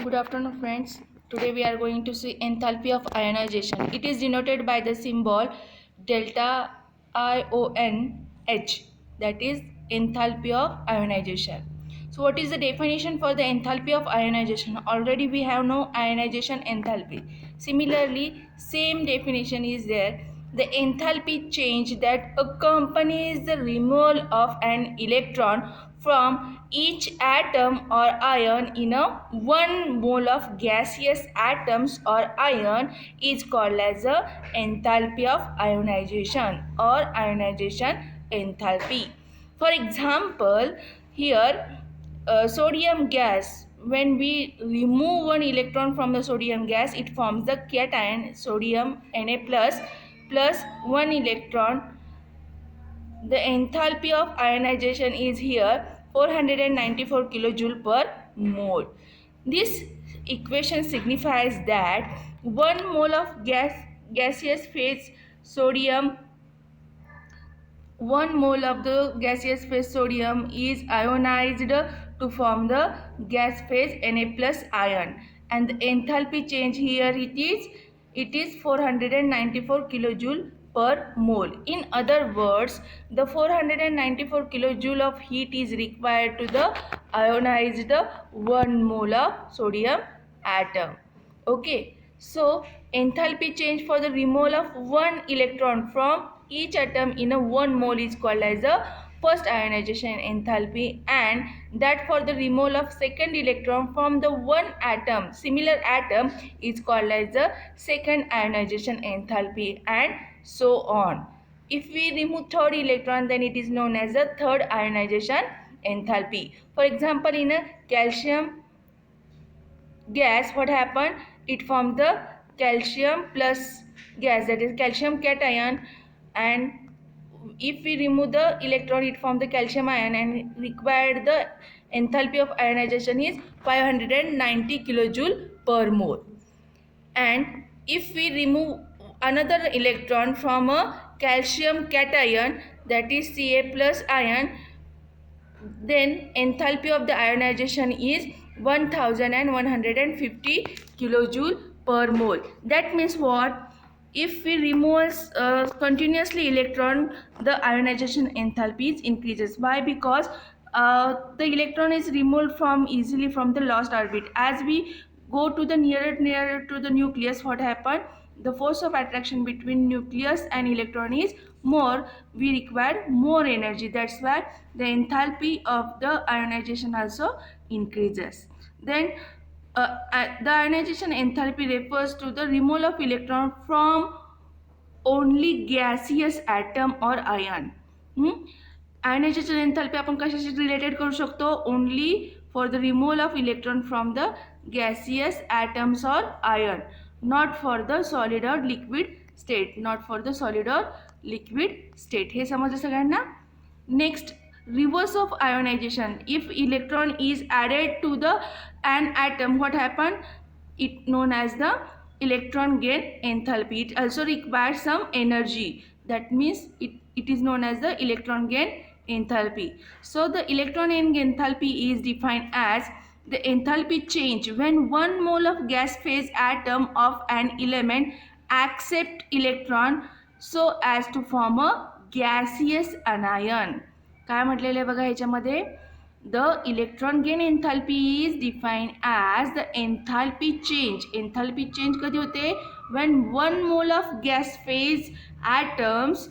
Good afternoon, friends. Today we are going to see enthalpy of ionization. It is denoted by the symbol delta IONH, that is enthalpy of ionization. So what is the definition for the enthalpy of ionization? Already we have no ionization enthalpy. Similarly, same definition is there. The enthalpy change that accompanies the removal of an electron from each atom or ion in a 1 mole of gaseous atoms or ion is called as the enthalpy of ionization or ionization enthalpy. For example, here sodium gas, when we remove one electron from the sodium gas, it forms the cation sodium Na plus one electron. The enthalpy of ionization is here 494 kilojoule per mole. This equation signifies that 1 mole of gaseous phase sodium 1 mole of the gaseous phase sodium is ionized to form the gas phase Na plus ion, and the enthalpy change here it is 494 kilojoule per mole. In other words, the 494 kilojoule of heat is required to the ionize the 1 mole of sodium atom. Okay, so enthalpy change for the removal of one electron from each atom in a 1 mole is called as the first ionization enthalpy, and that for the removal of second electron from the one atom, similar atom, is called as the second ionization enthalpy, and so on. If we remove third electron, then it is known as the third ionization enthalpy. For example, in a calcium gas, what happened? It formed the calcium plus gas, that is calcium cation, and if we remove the electron, it formed the calcium ion, and required the enthalpy of ionization is 590 kilojoule per mole. And if we remove another electron from a calcium cation, that is Ca plus ion, then enthalpy of the ionization is 1150 kilojoule per mole. That means what? If we remove continuously electron, the ionization enthalpy increases. Why? Because the electron is removed from easily from the lost orbit. As we go to the nearer to the nucleus, what happened? The force of attraction between nucleus and electron is more. We require more energy. That's why the enthalpy of the ionization also increases. Then the ionization enthalpy refers to the removal of electron from only gaseous atom or ion. Ionization enthalpy आपण कशाशी related करू शकतो? Only for the removal of electron from the gaseous atoms or ion, not for the solid or liquid state, not for the solid or liquid state. हे समजलं सगळ्यांना? Next, reverse of ionization. If electron is added to the an atom, what happened? It known as the electron gain enthalpy. It also requires some energy. That means it is known as the electron gain enthalpy. So the electron gain enthalpy is defined as the enthalpy change when 1 mole of gas phase atom of an element accept electron so as to form a gaseous anion. काय म्हटलेलं आहे बघा ह्याच्यामध्ये? The electron gain enthalpy is defined as the enthalpy change. Enthalpy change कधी होते? When 1 mole of gas phase atoms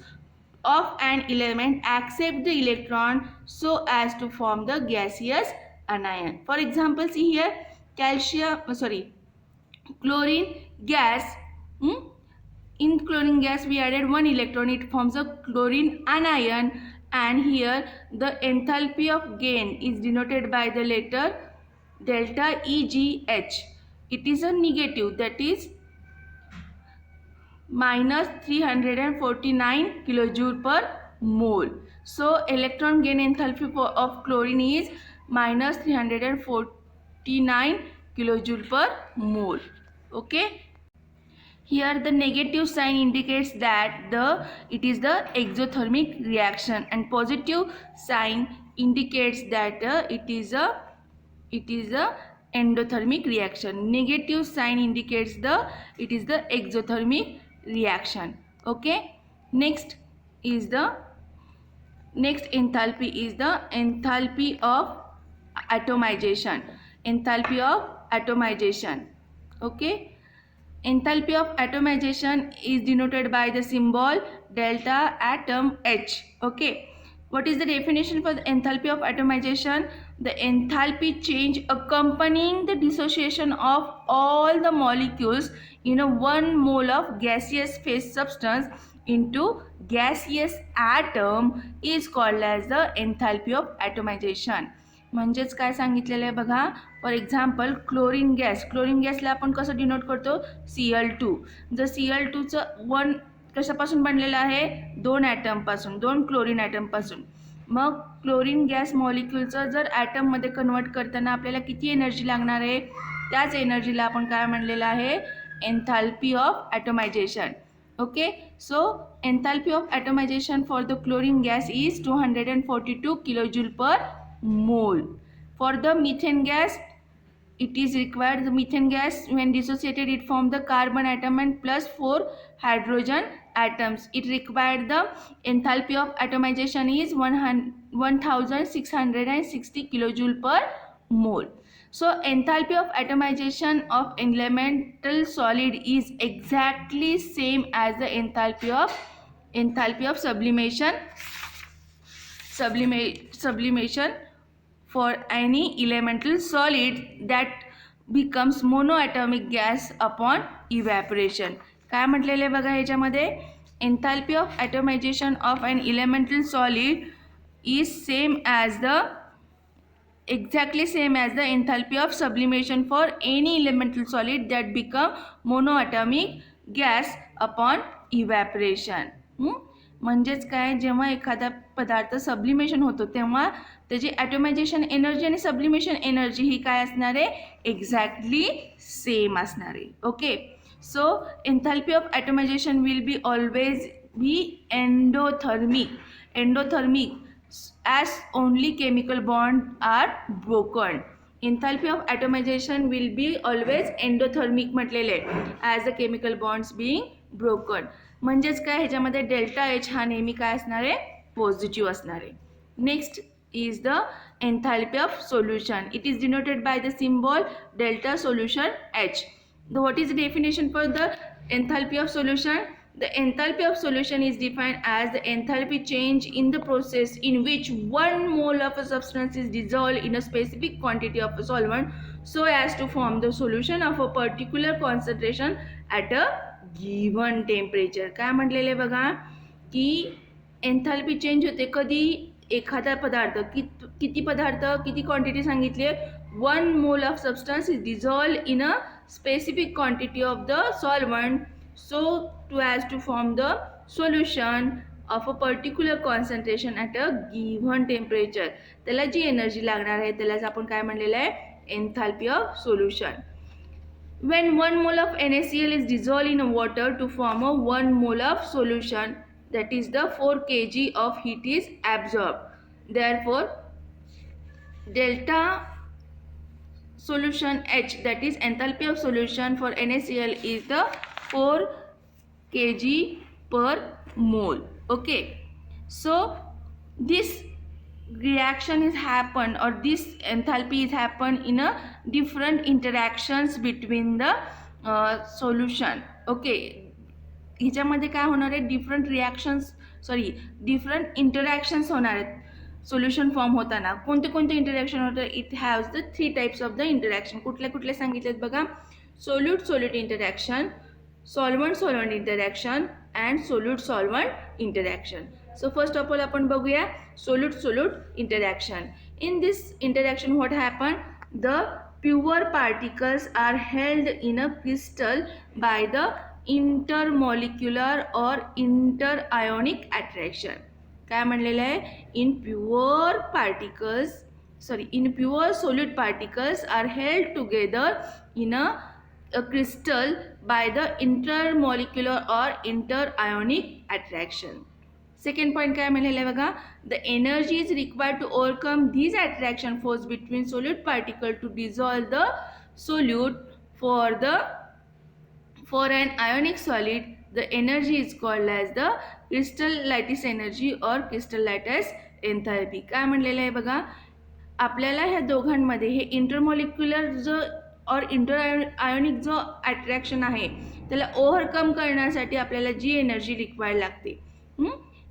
of an element accept the electron so as to form the gaseous anion. For example, see here, chlorine gas. In chlorine gas we added one electron, it forms a chlorine anion, and here the enthalpy of gain is denoted by the letter delta EGH. It is a negative, that is minus 349 kilojoule per mole. So electron gain enthalpy of chlorine is minus 349 kilojoule per mole. Okay, here the negative sign indicates that it is the exothermic reaction, and positive sign indicates that it is a endothermic reaction. Negative sign indicates it is the exothermic reaction. Okay. Next enthalpy is the enthalpy of atomization. Enthalpy of atomization. Okay. Enthalpy of atomization is denoted by the symbol delta atom H. Okay. What is the definition for the enthalpy of atomization? The enthalpy change accompanying the dissociation of all the molecules in a 1 mole of gaseous phase substance into gaseous atom is called as the enthalpy of atomization. म्हणजेच काय सांगितलेलं आहे बघा. For example chlorine गॅसला आपण कसं denote करतो Cl2. जर Cl2चं 1 कशापासून बनलेलं आहे 2 ॲटमपासून 2 क्लोरीन ॲटमपासून. मग क्लोरीन गॅस मॉलिक्यूलचं जर ॲटममध्ये कन्वर्ट करताना आपल्याला किती एनर्जी लागणार आहे त्याच एनर्जीला आपण काय म्हणलेलं आहे enthalpy of ॲटोमायझेशन. Okay, so enthalpy of atomization for the chlorine gas is 242 kilojoule per mole. For the methane gas, it is required the methane gas when dissociated it form the carbon atom and plus 4 hydrogen atoms. It required the enthalpy of atomization is 1660 kilojoule per mole. So enthalpy of atomization of elemental solid is exactly same as the enthalpy of sublimation for any elemental solid that becomes monoatomic gas upon evaporation. काय म्हटलेले बघा ह्याच्यामध्ये enthalpy of atomization of an elemental solid is exactly same as the enthalpy of sublimation for any elemental solid that become monoatomic gas upon evaporation. म्हणजेच काय जेव्हा एखादा पदार्थ sublimation होतो तेव्हा त्याची ॲटोमायझेशन एनर्जी आणि सब्लिमेशन एनर्जी ही काय असणार आहे एक्झॅक्टली सेम असणार आहे. Okay. So enthalpy of ॲटोमायझेशन will be always be endothermic as only chemical bonds are broken. Enthalpy of atomization will be always endothermic म्हटलेले as the chemical bonds being broken. म्हणजेच काय ह्याच्यामध्ये delta H हा नेहमी काय असणार आहे पॉझिटिव्ह असणार आहे. Next is the enthalpy of solution. It is denoted by the symbol delta solution H. What is the definition for the enthalpy of solution? The enthalpy of solution is defined as the enthalpy change in the process in which 1 mole of a substance is dissolved in a specific quantity of a solvent so as to form the solution of a particular concentration at a given temperature. काय म्हटलेले बघा की enthalpy change होते कधी एखादा पदार्थ किती quantity सांगितली आहे 1 mole of substance is dissolved in a specific quantity of the solvent so as to form the solution of a particular concentration at a given temperature. त्याला जी एनर्जी लागणार आहे त्यालाच आपण काय म्हणलेलं आहे enthalpy of solution. When 1 mole of NaCl is dissolved in water to form a 1 mole of solution, that is the 4 kg of heat is absorbed. Therefore, delta solution H, that is enthalpy of solution for NaCl, is the 4 kg per mole. Okay, so this reaction is happened or this enthalpy is happened in a different interactions between the solution. Okay, ह्याच्यामध्ये काय होणार आहे different interactions होणार आहेत solution form होताना. कोणते interaction होतं it haves the 3 types of the interaction. कुठले सांगितलेत बघा solute interaction, solvent interaction and solute interaction. So first of all आपण बघूया solute interaction. In this interaction what happen the pure particles are held in a crystal by the intermolecular or interionic attraction. काय म्हणलेलं आहे in pure solute particles are held together in a crystal by the intermolecular or interionic attraction. Second point काय म्हणलेलं आहे बघा, the energy is required to overcome these attraction force between solute particle to dissolve the solute for an ionic solid. The energy is called as the crystal lattice energy or crystal lattice enthalpy. काय म्हणलेलं आहे बघा, आपल्याला ह्या दोघांमध्ये हे intermolecular जो और inter ionic जो अट्रॅक्शन आहे त्याला ओव्हरकम करण्यासाठी आपल्याला जी एनर्जी रिक्वायर्ड लागते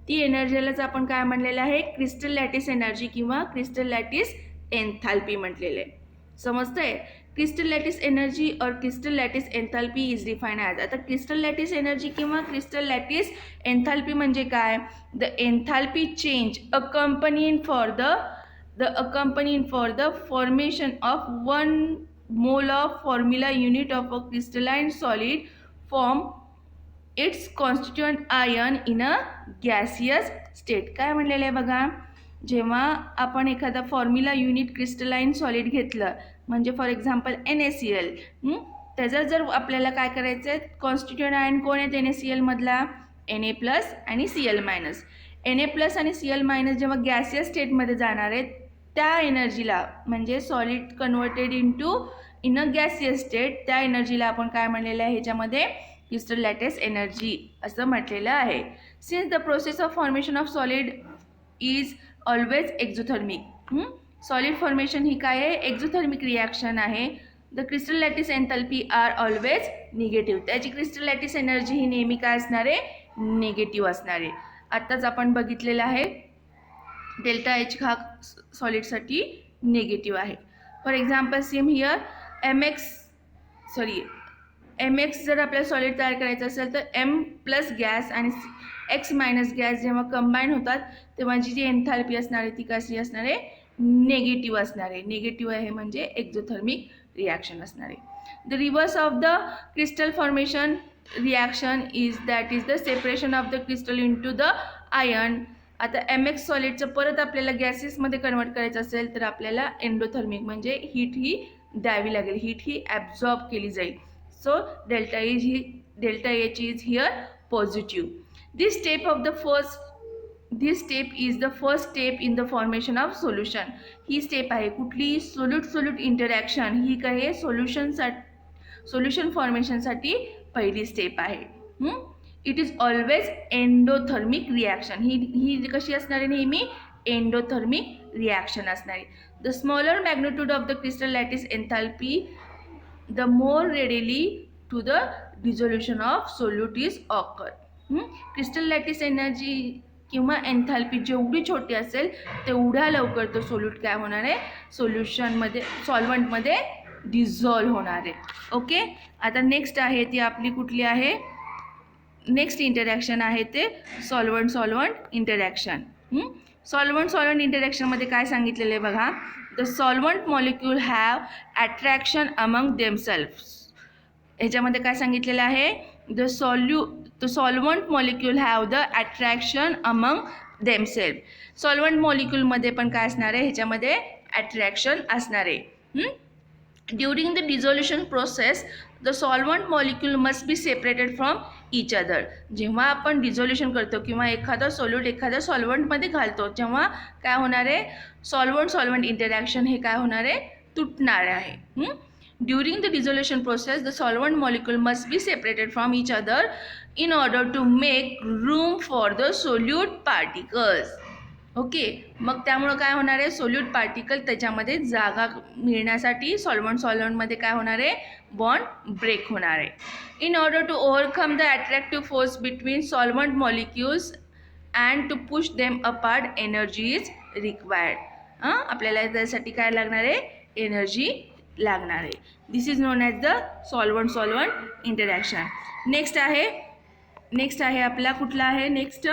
ती एनर्जीलाच आपण काय म्हणलेलं आहे, क्रिस्टल लॅटिस एनर्जी किंवा क्रिस्टल लॅटिस एन्थाल्पी म्हटलेलं आहे. समजतंय? क्रिस्टल लॅटिस एनर्जी और crystal lattice enthalpy is define as. आता क्रिस्टल लॅटिस एनर्जी किंवा क्रिस्टल लॅटिस एन्थाल्पी म्हणजे काय, the enthalpy change accompanying for the formation of 1 mole of formula unit of a crystalline solid form its constituent ion in a gaseous state. काय म्हणलेलं आहे बघा, जेव्हा आपण एखादा फॉर्म्युला युनिट क्रिस्टलाइन सॉलिड घेतलं म्हणजे फॉर एक्झाम्पल NaCl, त्याचं जर आपल्याला काय करायचं आहे, कॉन्स्टिट्युएंट आयन कोण आहेत NaCl मधला, Na+ आणि Cl-. Na+ आणि Cl- जेव्हा गॅसियस स्टेटमध्ये जाणार आहेत त्या एनर्जीला म्हणजे solid converted in a gaseous state, त्या एनर्जीला आपण काय म्हणलेलं आहे ह्याच्यामध्ये क्रिस्टल लॅटिस एनर्जी असं म्हटलेलं आहे. Since the process of formation of solid is always exothermic. Solid formation ही काय आहे, एक्झोथर्मिक रिॲक्शन आहे. The crystal lattice enthalpy are always negative. त्याची क्रिस्टल लॅटिस एनर्जी ही नेहमी काय असणार आहे, निगेटिव्ह असणार आहे. आत्ताच आपण बघितलेलं आहे ΔH हा सॉलिडसाठी निगेटिव्ह आहे. For example same here mx जर आपल्याला सॉलिड तयार करायचं असेल तर m+ गॅस आणि x- गॅस जेव्हा कंबाईन होतात तेव्हा जी एन्थाल्पी असणार आहे ती कशी असणार आहे, निगेटिव्ह असणार आहे. निगेटिव्ह आहे म्हणजे एक्झोथर्मिक रिॲक्शन असणार आहे. The reverse of the crystal formation reaction is the separation of the crystal into the ion. आता mx सॉलिडचं परत आपल्याला गॅसेसमध्ये कन्वर्ट करायचं असेल तर आपल्याला एंडोथर्मिक म्हणजे हीट ही द्यावी लागेल, हीट ही ॲब्झॉर्ब केली जाईल. सो ΔH is here positive. This step is the first step in the formation of solution. He step आहे कुठली, सोल्यूट इंटरॅक्शन ही काय आहे, सोल्युशन फॉर्मेशनसाठी पहिली स्टेप आहे. It is always endothermic reaction. ही कशी असणार आहे, नेहमी एंडोथर्मिक रिॲक्शन असणार आहे. The smaller magnitude of the crystal lattice enthalpy the more readily to the dissolution of solute is occur. Crystal lattice energy किंवा एन्थाल्पी जेवढी छोटी असेल तेवढ्या लवकर तो सोल्यूट काय होणार आहे, सॉल्वंटमध्ये डिझॉल्व होणार आहे. ओके, आता नेक्स्ट आहे ती आपली कुठली आहे, नेक्स्ट इंटरॅक्शन आहे ते सॉल्वंट इंटरॅक्शन. सॉल्वंट इंटरॅक्शनमध्ये काय सांगितलेलं आहे बघा, the solvent molecule have attraction among themselves. ह्याच्यामध्ये काय सांगितलेलं आहे, the solvent molecule have the attraction among themself. Solvent मॉलिक्यूलमध्ये पण काय असणार आहे, ह्याच्यामध्ये अट्रॅक्शन असणार आहे. During the dissolution process the solvent molecule must be separated from each other. जेव्हा आपण डिझोल्युशन करतो किंवा एखादा सोल्यूट एखाद्या सॉल्वंटमध्ये घालतो तेव्हा काय होणार आहे, सॉल्वंट इंटरॅक्शन हे काय होणार आहे, तुटणार आहे. During the dissolution process the solvent molecule must be separated from each other in order to make room for the solute particles. Okay, मग त्यामुळं काय होणार आहे, सोल्यूट पार्टिकल त्याच्यामध्ये जागा मिळण्यासाठी सॉल्वंटमध्ये काय होणार आहे, बॉन्ड ब्रेक होणार आहे. In order to overcome the attractive force between solvent molecules and to push them apart energy is required. आपल्याला त्यासाठी काय लागणार आहे, एनर्जी लागणार आहे. This is known as the solvent interaction. Next आहे आपला कुठला आहे, नेक्स्ट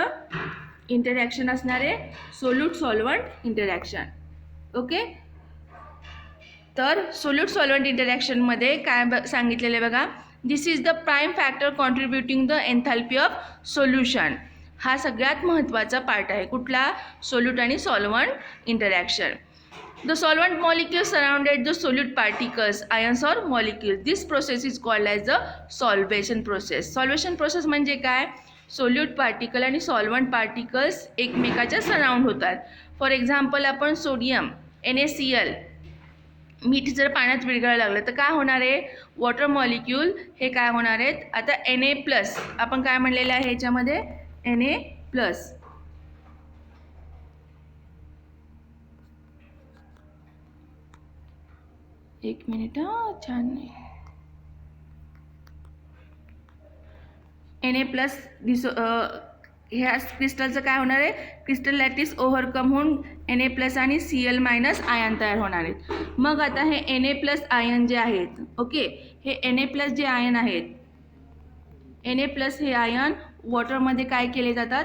इंटरॅक्शन असणार आहे सॉल्वंट इंटरॅक्शन. ओके, तर सॉल्वंट इंटरॅक्शनमध्ये काय सांगितलेलं आहे बघा, this is the prime factor contributing the enthalpy of solution. हा सगळ्यात महत्त्वाचा पार्ट आहे कुठला, सोल्यूट आणि solvent interaction. The solvent molecule surrounded the solute particles ions or molecule. This process is called as the solvation process. Solvation process म्हणजे काय, solute particle आणि solvent particles एकमेकाच्या सराउंड होतात. फॉर एक्झाम्पल आपण sodium NaCl मीठ जर पाण्यात विरघळायला लागलं तर काय होणार आहे, वॉटर मॉलिक्यूल हे काय होणार आहेत, आता Na+ आपण काय म्हणलेलं आहे ह्याच्यामध्ये, Na+. एक मिनिट, छान नाही, Na+ ह्या क्रिस्टलचं काय होणार आहे, क्रिस्टल लॅटिस ओव्हरकम होऊन Na+ आणि Cl- आयन तयार होणार आहेत. मग आता हे Na+ आयन जे आहेत, ओके, हे Na+ जे आयन आहेत, Na+ हे आयन वॉटरमध्ये काय केले जातात,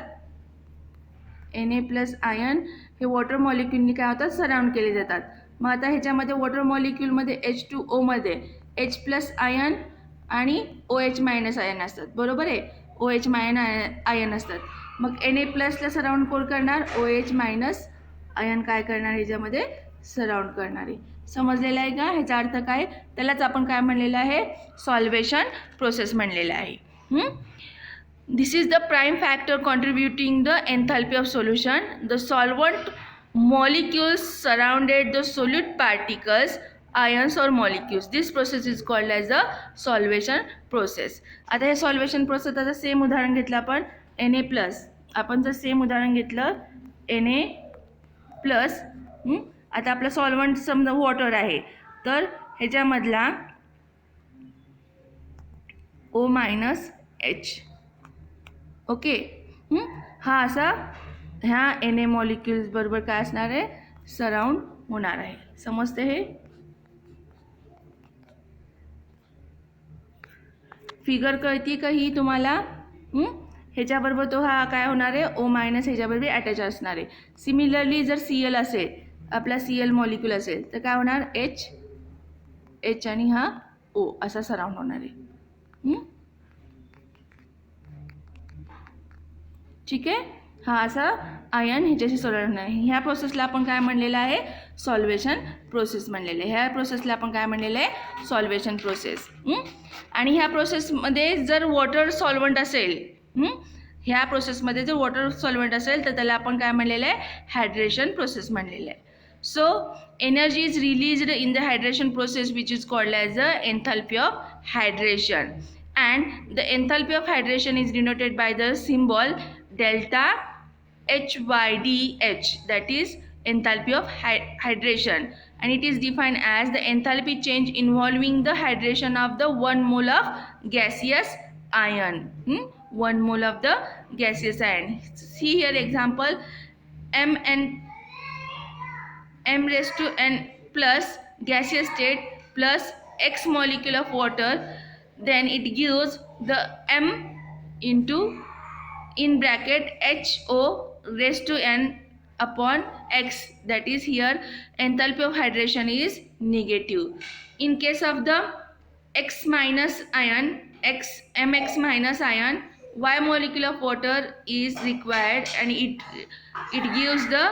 Na+ आयन हे वॉटर मॉलिक्यूलनी काय होतात, सराउंड केले जातात. मग आता ह्याच्यामध्ये वॉटर मॉलिक्यूलमध्ये H2O मध्ये H+ आयन आणि OH- आयन असतात, बरोबर आहे, OH- आयन असतात. मग Na+ला सराउंड कोण करणार, OH- आयन काय करणार, ह्याच्यामध्ये सराउंड करणार आहे. समजलेलं आहे का, ह्याचा अर्थ काय, त्यालाच आपण काय म्हणलेलं आहे, सॉल्वेशन प्रोसेस म्हणलेलं आहे. This is the prime factor contributing the enthalpy of solution. The solvent molecules surrounded the solute particles, ions or molecules. This process is called as the solvation process. आता हे solvation process आता same उदाहरण घेतलं आपण Na+, आपण जर same उदाहरण घेतलं Na+, आता आपलं सॉल्वंट समजा वॉटर आहे, तर ह्याच्यामधला O-H, ओके, हा असा ह्या Na मॉलिक्युल्स बरोबर काय असणार आहे, सराउंड होणार आहे. समजते हे, फिगर कळती का ही तुम्हाला, ह्याच्याबरोबर तो हा काय होणार आहे, O- ह्याच्याबरोबर अटॅच असणार आहे. सिमिलरली जर Cl असेल, आपला Cl मॉलिक्यूल असेल तर काय होणार, H आणि हा O असा सराउंड होणार आहे. ठीक आहे, हा असा आयन ह्याच्याशी सराउंड आहे. ह्या प्रोसेसला आपण काय म्हणलेलं आहे, सॉल्वेशन प्रोसेस म्हणलेलं आहे. ह्या प्रोसेसला आपण काय म्हणलेलं आहे, सॉल्वेशन प्रोसेस. आणि ह्या प्रोसेसमध्ये जर वॉटर सॉल्वंट असेल, ह्या प्रोसेसमध्ये जर वॉटर सॉल्वंट असेल तर त्याला आपण काय म्हणलेलं आहे, हायड्रेशन प्रोसेस म्हणलेलं आहे. So energy is released in the hydration process, which is called as the enthalpy of hydration, and the enthalpy of hydration is denoted by the symbol delta HYDH, that is enthalpy of hydration, and it is defined as the enthalpy change involving the hydration of the 1 mole of gaseous ion. 1 mole of the gaseous ion. See here example, M(n) plus gaseous state plus X molecule of water, then it gives the M into in bracket HO(n) upon X, that is here enthalpy of hydration is negative. In case of the X minus ion, Mx- ion, Y molecule of water is required, and it gives the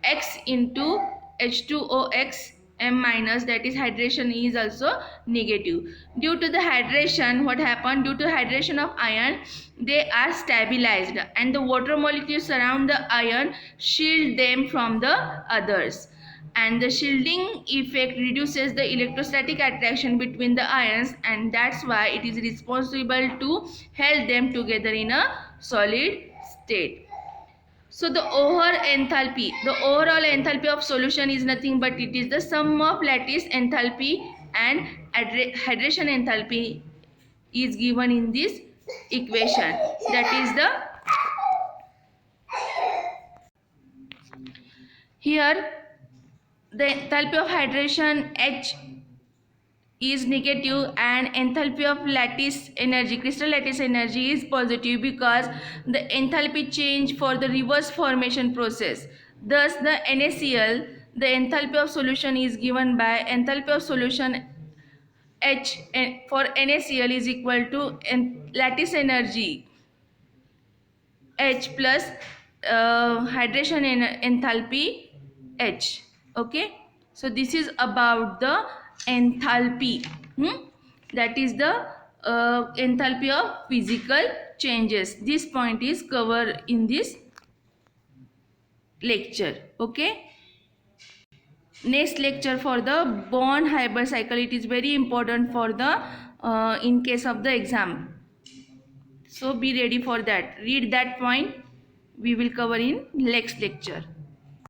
X into H2OX M-, that is hydration is also negative. Due to the hydration, what happened, due to hydration of ion, they are stabilized and the water molecules surround the ion, shield them from the others, and the shielding effect reduces the electrostatic attraction between the ions, and that's why it is responsible to hold them together in a solid state. So the overall enthalpy of solution is nothing but it is the sum of lattice enthalpy and hydration enthalpy is given in this equation. That is the, here the enthalpy of hydration H is negative and enthalpy of lattice energy, crystal lattice energy, is positive because the enthalpy change for the reverse formation process. Thus the NaCl, the enthalpy of solution is given by enthalpy of solution H for NaCl is equal to lattice energy H plus hydration enthalpy H. Okay, so this is about the enthalpy. That is the enthalpy of physical changes. This point is covered in this lecture. Okay. Next lecture for the Born-Haber cycle. It is very important for the in case of the exam. So be ready for that. Read that point. We will cover in next lecture.